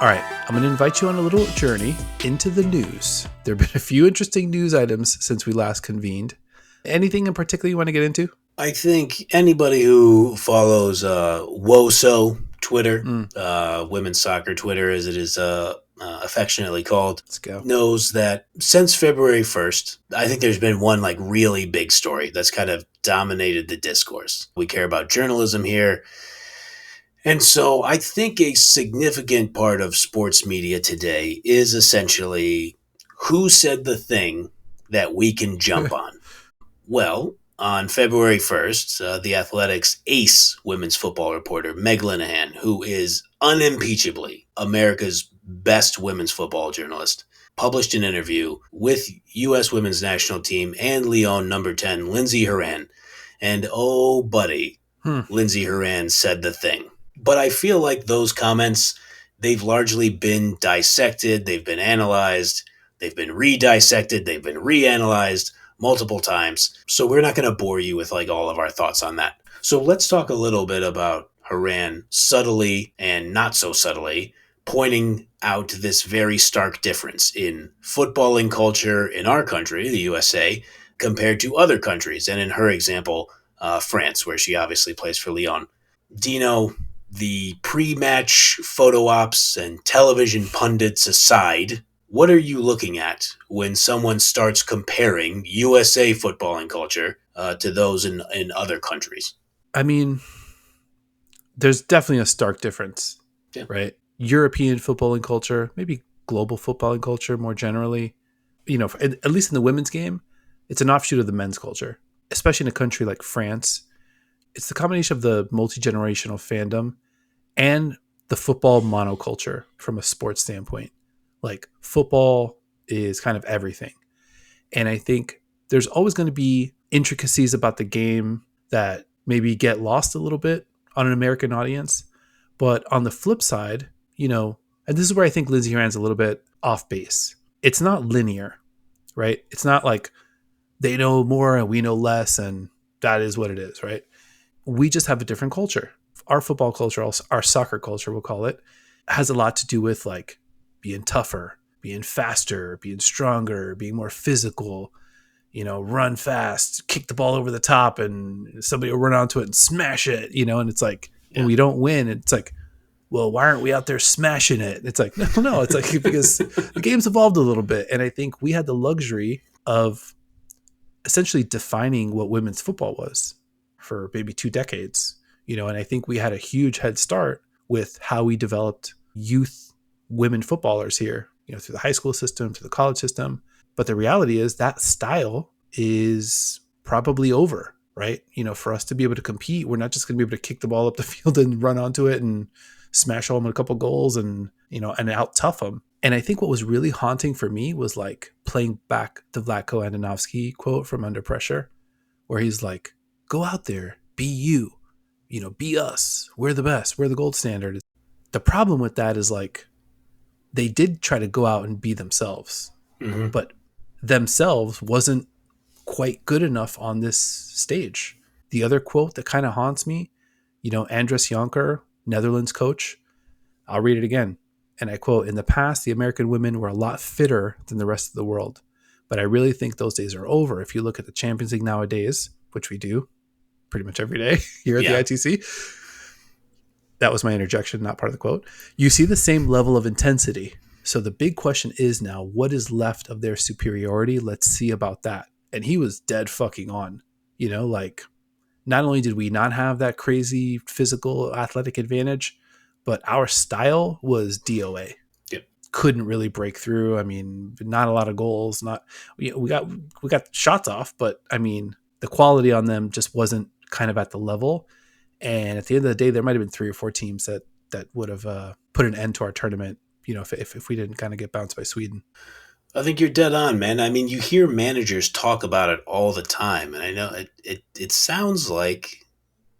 All right, I'm going to invite you on a little journey into the news. There have been a few interesting news items since we last convened. Anything in particular you want to get into? I think anybody who follows WOSO Twitter, Mm, women's soccer Twitter, as it is affectionately called, let's go. knows that since February 1st, I think there's been one really big story that's kind of dominated the discourse. We care about journalism here. And so I think a significant part of sports media today is essentially who said the thing that we can jump on. Well, on February 1st, The Athletic's ace women's football reporter, Meg Linehan, who is unimpeachably America's best women's football journalist, published an interview with U.S. women's national team and Lyon number 10, Lindsey Horan. And oh, buddy, Hmm. Lindsey Horan said the thing. But I feel like those comments, they've largely been dissected, they've been analyzed, they've been re-dissected, they've been reanalyzed multiple times. So we're not going to bore you with all of our thoughts on that. So let's talk a little bit about Horan subtly and not so subtly pointing out this very stark difference in footballing culture in our country, the USA, compared to other countries. And in her example, France, where she obviously plays for Lyon. Dino, the pre-match photo ops and television pundits aside, what are you looking at when someone starts comparing USA footballing culture to those in other countries? I mean, there's definitely a stark difference, Yeah. right? European footballing culture, maybe global footballing culture more generally. At least in the women's game, it's an offshoot of the men's culture, especially in a country like France. It's the combination of the multi-generational fandom and the football monoculture from a sports standpoint. Like football is kind of everything. And I think there's always going to be intricacies about the game that maybe get lost a little bit on an American audience. But on the flip side, and this is where I think Lindsey Horan's a little bit off base. It's not linear, right? It's not like they know more and we know less and that is what it is, right? We just have a different culture. Our football culture, our soccer culture, we'll call it, has a lot to do with like being tougher, being faster, being stronger, being more physical, run fast, kick the ball over the top and somebody will run onto it and smash it, and it's like, when we don't win, it's like, well, why aren't we out there smashing it? It's like, no, it's like, because the game's evolved a little bit. And I think we had the luxury of essentially defining what women's football was for maybe 2 decades, and I think we had a huge head start with how we developed youth women footballers here, through the high school system, through the college system. But the reality is that style is probably over, right? For us to be able to compete, we're not just going to be able to kick the ball up the field and run onto it and smash home a couple goals and out tough them. And I think what was really haunting for me was like playing back the Vlatko Andonovsky quote from Under Pressure, where he's like, go out there, be you, be us. We're the best. We're the gold standard. The problem with that is like, they did try to go out and be themselves, but themselves wasn't quite good enough on this stage. The other quote that kind of haunts me, Andres Jonker, Netherlands coach, I'll read it again. And I quote, in the past, the American women were a lot fitter than the rest of the world. But I really think those days are over. If you look at the Champions League nowadays, which we do pretty much every day here at the ITC, that was my interjection, not part of the quote. You see the same level of intensity. So the big question is now, what is left of their superiority? Let's see about that. And he was dead fucking on, like not only did we not have that crazy physical athletic advantage, but our style was DOA. Yep. Couldn't really break through. I mean, not a lot of goals. We got shots off, but I mean, the quality on them just wasn't kind of at the level. And at the end of the day, there might have been 3 or 4 teams that would have put an end to our tournament, if we didn't kind of get bounced by Sweden. I think you're dead on, man. I mean, you hear managers talk about it all the time, and I know it sounds like,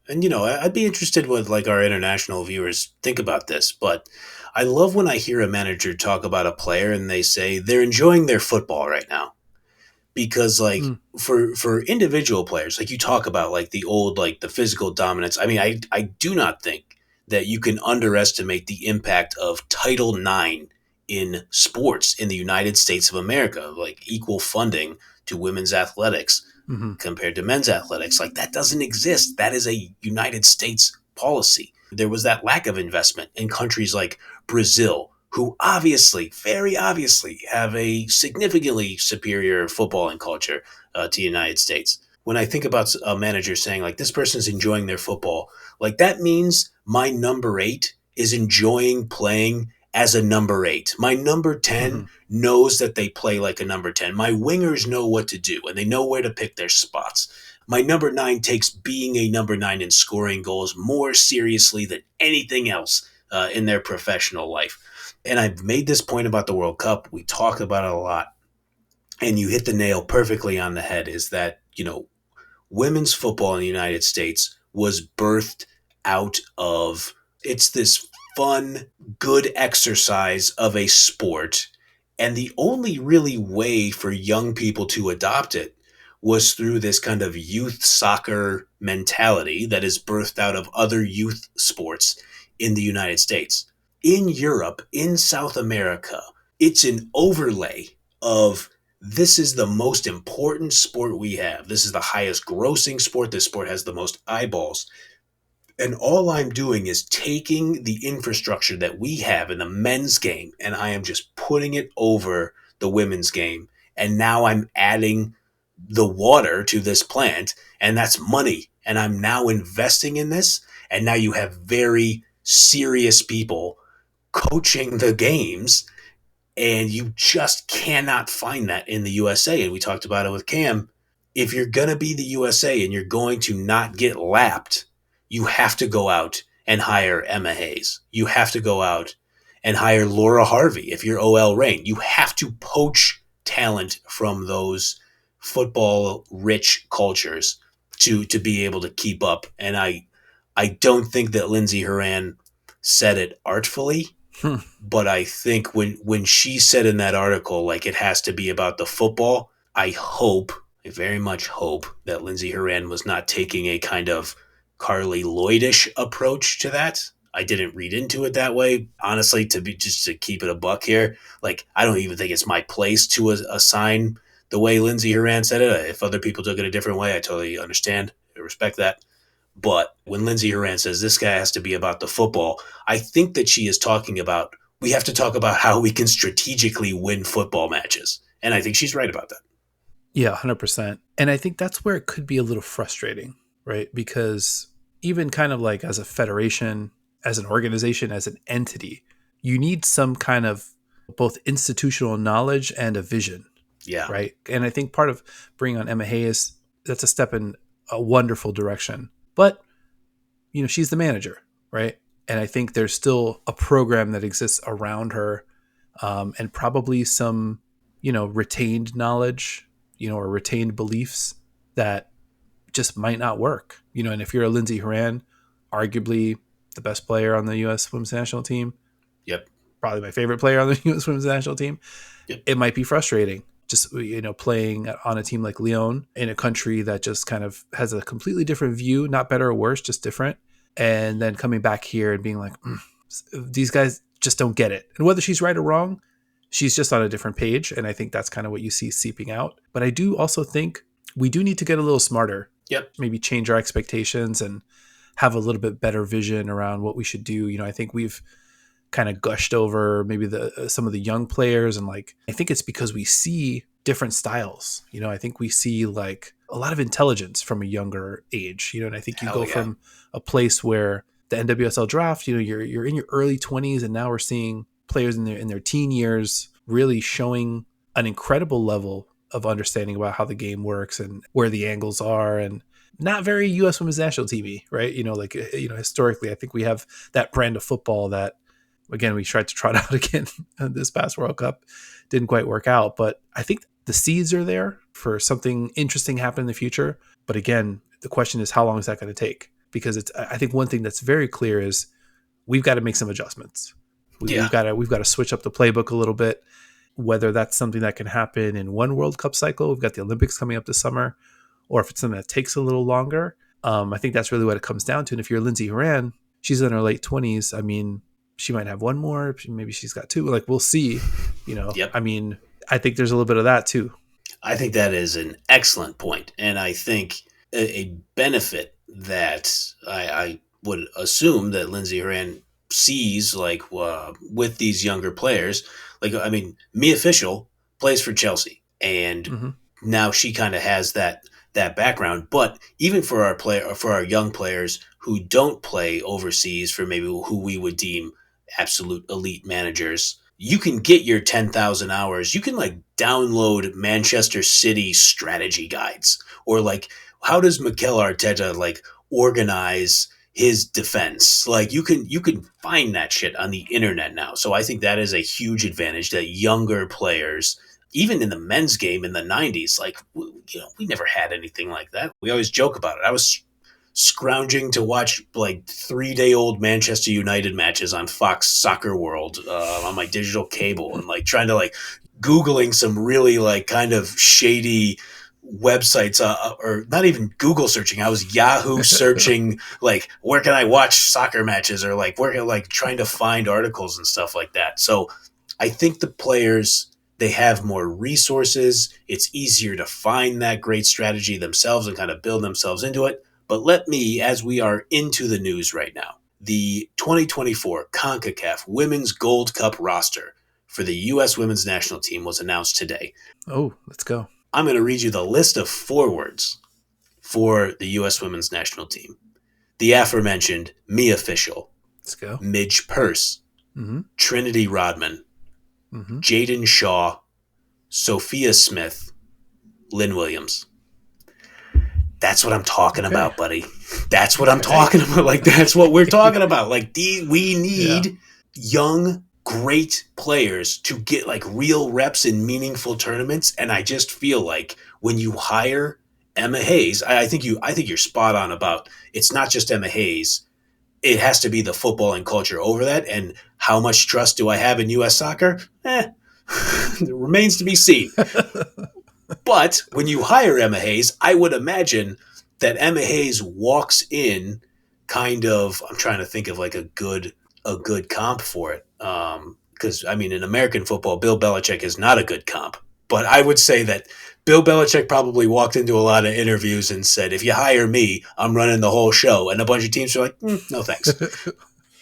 and I'd be interested what like our international viewers think about this, but I love when I hear a manager talk about a player and they say they're enjoying their football right now. Because for individual players, like you talk about like the old, like the physical dominance. I mean, I do not think that you can underestimate the impact of Title IX in sports in the United States of America, like equal funding to women's athletics Hmm. compared to men's athletics. Like that doesn't exist. That is a United States policy. There was that lack of investment in countries like Brazil, who obviously, very obviously, have a significantly superior footballing culture to the United States. When I think about a manager saying, like, this person's enjoying their football, like, that means my number eight is enjoying playing as a number eight. My number 10 Hmm. knows that they play like a number 10. My wingers know what to do and they know where to pick their spots. My number nine takes being a number nine and scoring goals more seriously than anything else in their professional life. And I've made this point about the World Cup. We talk about it a lot. And you hit the nail perfectly on the head is that, women's football in the United States was birthed out of it's this fun, good exercise of a sport. And the only really way for young people to adopt it was through this kind of youth soccer mentality that is birthed out of other youth sports in the United States. In Europe, in South America, it's an overlay of this is the most important sport we have. This is the highest grossing sport. This sport has the most eyeballs. And all I'm doing is taking the infrastructure that we have in the men's game and I am just putting it over the women's game. And now I'm adding the water to this plant, and that's money. And I'm now investing in this. And now you have very serious people coaching the games, and you just cannot find that in the USA. And we talked about it with Cam. If you're going to be the USA and you're going to not get lapped, you have to go out and hire Emma Hayes. You have to go out and hire Laura Harvey. If you're OL Reign, you have to poach talent from those football rich cultures to be able to keep up. And I don't think that Lindsey Horan said it artfully, but I think when she said in that article, like it has to be about the football, I very much hope that Lindsey Horan was not taking a kind of Carly Lloydish approach to that. I didn't read into it that way, honestly. To keep it a buck here, like I don't even think it's my place to assign the way Lindsey Horan said it. If other people took it a different way, I totally understand. I respect that. But when Lindsey Horan says this guy has to be about the football, I think that she is talking about we have to talk about how we can strategically win football matches. And I think she's right about that. Yeah, 100%. And I think that's where it could be a little frustrating, right? Because even kind of like as a federation, as an organization, as an entity, you need some kind of both institutional knowledge and a vision, Yeah. right? And I think part of bringing on Emma Hayes, that's a step in a wonderful direction. But, she's the manager, right? And I think there's still a program that exists around her, and probably some, retained knowledge, or retained beliefs that just might not work. And if you're a Lindsey Horan, arguably the best player on the U.S. women's national team, Yep. probably my favorite player on the U.S. women's national team, Yep. it might be frustrating just, playing on a team like Lyon in a country that just kind of has a completely different view, not better or worse, just different. And then coming back here and being like, these guys just don't get it. And whether she's right or wrong, she's just on a different page. And I think that's kind of what you see seeping out. But I do also think we do need to get a little smarter, Yep. maybe change our expectations and have a little bit better vision around what we should do. I think we've kind of gushed over maybe some of the young players, and like I think it's because we see different styles. I think we see like a lot of intelligence from a younger age. And I think you Hell go yeah. from a place where the NWSL draft, you're in your early 20s, and now we're seeing players in their teen years really showing an incredible level of understanding about how the game works and where the angles are, and not very U.S. women's national TV, right? Historically, I think we have that brand of football that, again, we tried to trot out again this past World Cup. Didn't quite work out, but I think the seeds are there for something interesting happen in the future. But again, the question is, how long is that going to take? Because I think one thing that's very clear is we've got to make some adjustments. Yeah. We've got to switch up the playbook a little bit. Whether that's something that can happen in one World Cup cycle, we've got the Olympics coming up this summer, or if it's something that takes a little longer. I think that's really what it comes down to. And if you're Lindsey Horan, she's in her late 20s. I mean, she might have one more. Maybe she's got two. Like, we'll see. Yep. I mean, I think there's a little bit of that too. I think that is an excellent point, and I think a benefit that I would assume that Lindsey Horan sees, like with these younger players, like I mean, Mia Fishel plays for Chelsea, and Mm-hmm. now she kind of has that background. But even for our young players who don't play overseas, for maybe who we would deem absolute elite managers, you can get your 10,000 hours. You can like download Manchester City strategy guides, or like how does Mikel Arteta like organize his defense. Like you can find that shit on the internet now. So I think that is a huge advantage that younger players, even in the men's game in the 90s, like we never had anything like that. We always joke about it. I was scrounging to watch like 3 day old Manchester United matches on Fox Soccer World on my digital cable, and like trying to like Googling some really like kind of shady websites, or not even Google searching. I was Yahoo searching like where can I watch soccer matches, or like where like trying to find articles and stuff like that. So I think the players, they have more resources. It's easier to find that great strategy themselves and kind of build themselves into it. But let me, as we are into the news right now, the 2024 CONCACAF Women's Gold Cup roster for the U.S. Women's National Team was announced today. Oh, let's go. I'm going to read you the list of forwards for the U.S. Women's National Team. The aforementioned Mia Fishel, Let's go. Midge Purse, Mm-hmm. Trinity Rodman, Mm-hmm. Jaden Shaw, Sophia Smith, Lynn Williams. That's what I'm talking Okay. about, buddy. That's what I'm Okay. talking about. Like, that's what we're talking about. Like, we Yeah. need young, great players to get like real reps in meaningful tournaments. And I just feel like when you hire Emma Hayes, I think you're spot on about it's not just Emma Hayes. It has to be the football and culture over that. And how much trust do I have in U.S. soccer? It remains to be seen. But when you hire Emma Hayes, I would imagine that Emma Hayes walks in kind of. I'm trying to think of like a good comp for it. Because I mean, in American football, Bill Belichick is not a good comp. But I would say that Bill Belichick probably walked into a lot of interviews and said, "If you hire me, I'm running the whole show." And a bunch of teams are like, "No thanks."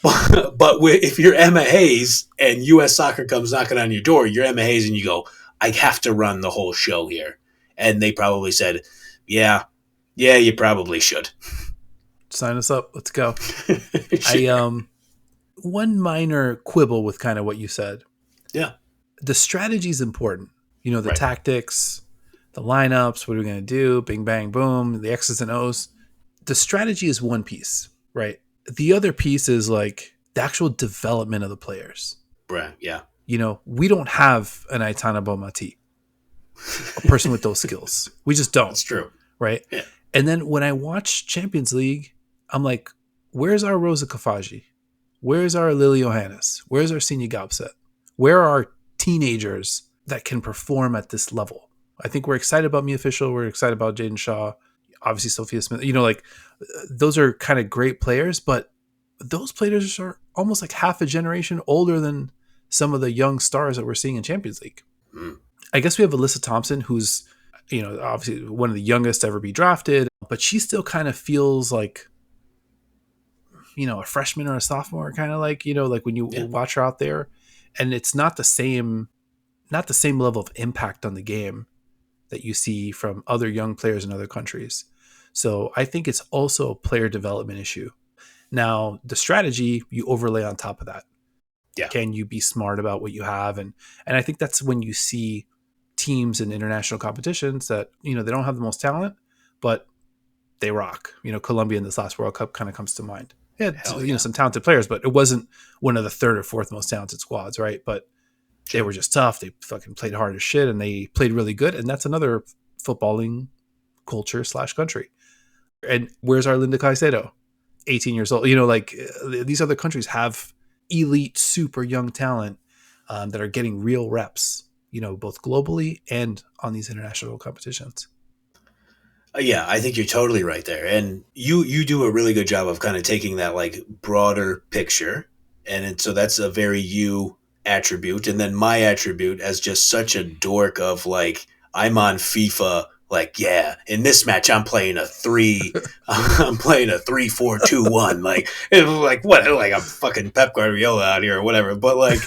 But if you're Emma Hayes and U.S. Soccer comes knocking on your door, you're Emma Hayes and you go, I have to run the whole show here. And they probably said, yeah, yeah, you probably should. Sign us up. Let's go. I Sure. One minor quibble with kind of what you said. Yeah, The strategy is important. The right. tactics, the lineups, what are we going to do? Bing, bang, boom, the X's and O's. The strategy is one piece, right? The other piece is like the actual development of the players. Right. Yeah. We don't have an Aitana Bomati, a person with those skills. We just don't, That's true. right? Yeah. And then when I watch Champions League, I'm like, where's our Rosa Kafaji? Where's our Lily Johannes? Where's our Senior Gaupset? Where are our teenagers that can perform at this level? I think we're excited about Mia Fishel. We're excited about Jaden Shaw. Obviously, Sophia Smith. Those are kind of great players, but those players are almost like half a generation older than some of the young stars that we're seeing in Champions League. Mm. I guess we have Alyssa Thompson, who's, obviously one of the youngest to ever be drafted, but she still kind of feels like, a freshman or a sophomore, kind of like, like when you Yeah. watch her out there, and it's not the same level of impact on the game that you see from other young players in other countries. So I think it's also a player development issue. Now, the strategy you overlay on top of that. Yeah. Can you be smart about what you have? And I think that's when you see teams in international competitions that, they don't have the most talent, but they rock. Colombia in this last World Cup kind of comes to mind. Yeah, Hell yeah. some talented players, but it wasn't one of the third or fourth most talented squads, right? But they Sure. were just tough. They fucking played hard as shit, and they played really good. And that's another footballing culture / country. And where's our Linda Caicedo? 18 years old. These other countries have elite, super young talent that are getting real reps, both globally and on these international competitions. Yeah, I think you're totally right there, and you do a really good job of kind of taking that like broader picture, so that's a very you attribute, and then my attribute as just such a dork of like I'm on FIFA, like yeah, in this match I'm playing a three, I'm playing a 3-4-2-1, like like what, like I'm fucking Pep Guardiola out here or whatever, but like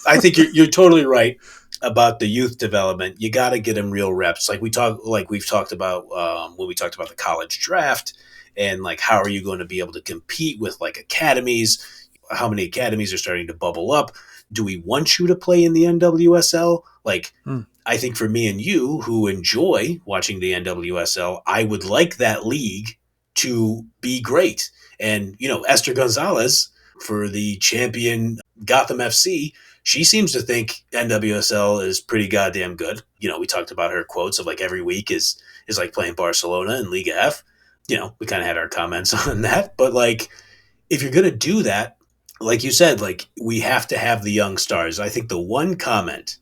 I think you're totally right about the youth development. You got to get them real reps. Like we've talked about when we talked about the college draft, and like how are you going to be able to compete with like academies? How many academies are starting to bubble up? Do we want you to play in the NWSL? Like, Hmm. I think for me and you who enjoy watching the NWSL, I would like that league to be great. And, Esther Gonzalez for the champion Gotham FC, she seems to think NWSL is pretty goddamn good. We talked about her quotes of like every week is like playing Barcelona in Liga F. We kind of had our comments on that, but like if you're gonna do that, like you said, like we have to have the young stars. I think the one comment,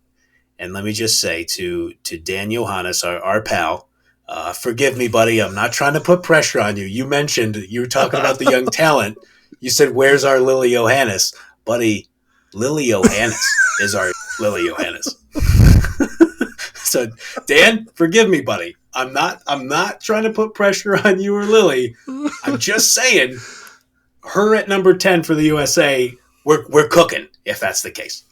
and let me just say to Dan Johannes, our pal, forgive me, buddy. I'm not trying to put pressure on you. You were talking about the young talent. You said, "Where's our Lily Johannes, buddy?" Lily Johannes is our Lily Johannes. So, Dan, forgive me, buddy. I'm not trying to put pressure on you or Lily. I'm just saying, her at number 10 for the USA, we're cooking if that's the case.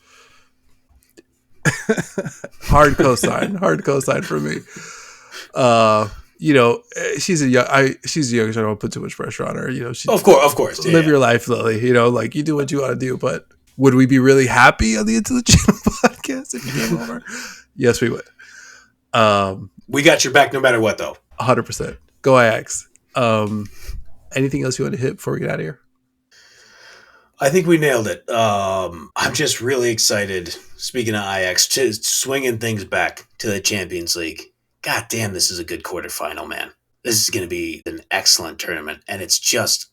Hard cosign for me. She's a young, so I don't put too much pressure on her. Of course, Live yeah. your life, Lily. Like you do what you want to do. But would we be really happy on the Into the Channel podcast if you came over? Yes, we would. We got your back no matter what, though. 100%. Go Ajax. Anything else you want to hit before we get out of here? I think we nailed it. I'm just really excited. Speaking of Ajax, to swinging things back to the Champions League. God damn, this is a good quarterfinal, man. This is going to be an excellent tournament, and it's just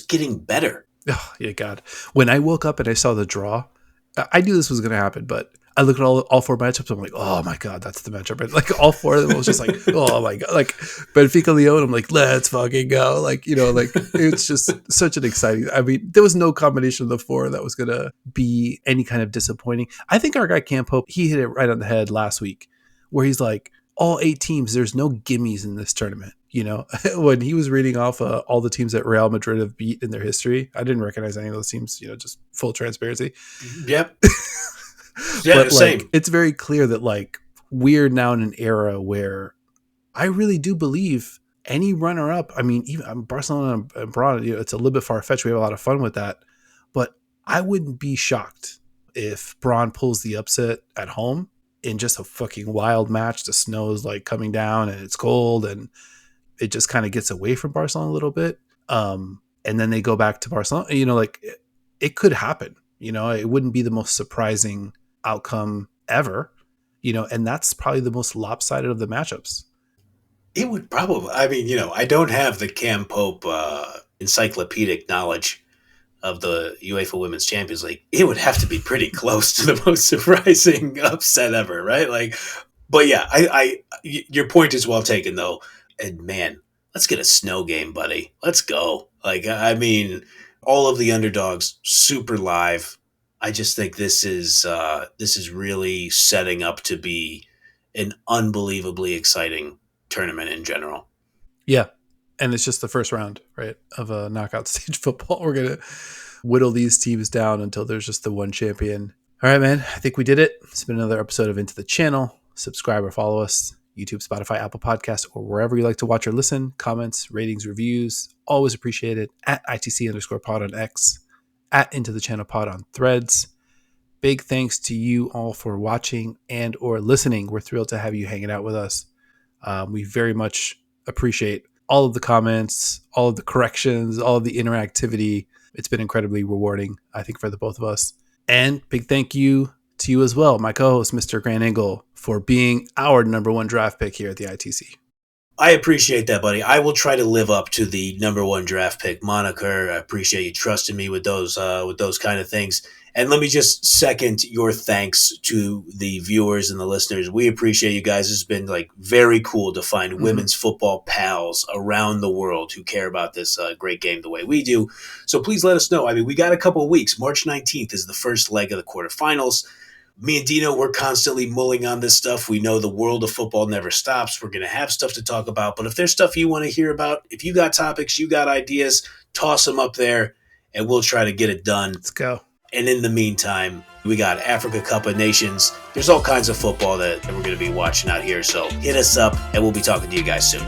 getting better. Oh, yeah, God. When I woke up and I saw the draw, I knew this was going to happen, but I look at all four matchups. I'm like, oh my God, that's the matchup. And like all four of them, I was just like, oh my God. Like Benfica Lyon, I'm like, let's fucking go. Like, it's just such an exciting. I mean, there was no combination of the four that was going to be any kind of disappointing. I think our guy Camp Hope, he hit it right on the head last week where he's like, all 8 teams, there's no gimmies in this tournament. When he was reading off all the teams that Real Madrid have beat in their history, I didn't recognize any of those teams, just full transparency. Yep. Yeah, but same. Like, it's very clear that like we're now in an era where I really do believe any runner up, I mean, even Barcelona and Braun, it's a little bit far fetched. We have a lot of fun with that, but I wouldn't be shocked if Braun pulls the upset at home in just a fucking wild match. The snow is like coming down and it's cold and it just kind of gets away from Barcelona a little bit. And then they go back to Barcelona, like it could happen, it wouldn't be the most surprising outcome ever, and that's probably the most lopsided of the matchups. It would probably, I mean, I don't have the Cam Pope encyclopedic knowledge of the UEFA Women's Champions League. It would have to be pretty close to the most surprising upset ever, right? Like, but yeah, your point is well taken though. And man, let's get a snow game, buddy. Let's go. Like, I mean, all of the underdogs super live. I just think this is really setting up to be an unbelievably exciting tournament in general. Yeah. And it's just the first round, right, of a knockout stage football. We're going to whittle these teams down until there's just the one champion. All right, man. I think we did it. It's been another episode of Into the Channel. Subscribe or follow us. YouTube, Spotify, Apple Podcasts, or wherever you like to watch or listen. Comments, ratings, reviews, always appreciated. At ITC_pod on X. At Into the Channel pod on Threads. Big thanks to you all for watching and or listening. We're thrilled to have you hanging out with us. We very much appreciate all of the comments, all of the corrections, all of the interactivity. It's been incredibly rewarding, I think, for the both of us. And big thank you to you as well, my co-host, Mr. Grant Engel, for being our number 1 draft pick here at the ITC. I appreciate that, buddy. I will try to live up to the number 1 draft pick moniker. I appreciate you trusting me with those kind of things. And let me just second your thanks to the viewers and the listeners. We appreciate you guys. It's been like very cool to find women's football pals around the world who care about this great game the way we do. So please let us know. I mean, we got a couple of weeks. March 19th is the first leg of the quarterfinals. Me and Dino, we're constantly mulling on this stuff. We know the world of football never stops. We're going to have stuff to talk about. But if there's stuff you want to hear about, if you got topics, you got ideas, toss them up there and we'll try to get it done. Let's go. And in the meantime, we got Africa Cup of Nations. There's all kinds of football that we're going to be watching out here. So hit us up and we'll be talking to you guys soon.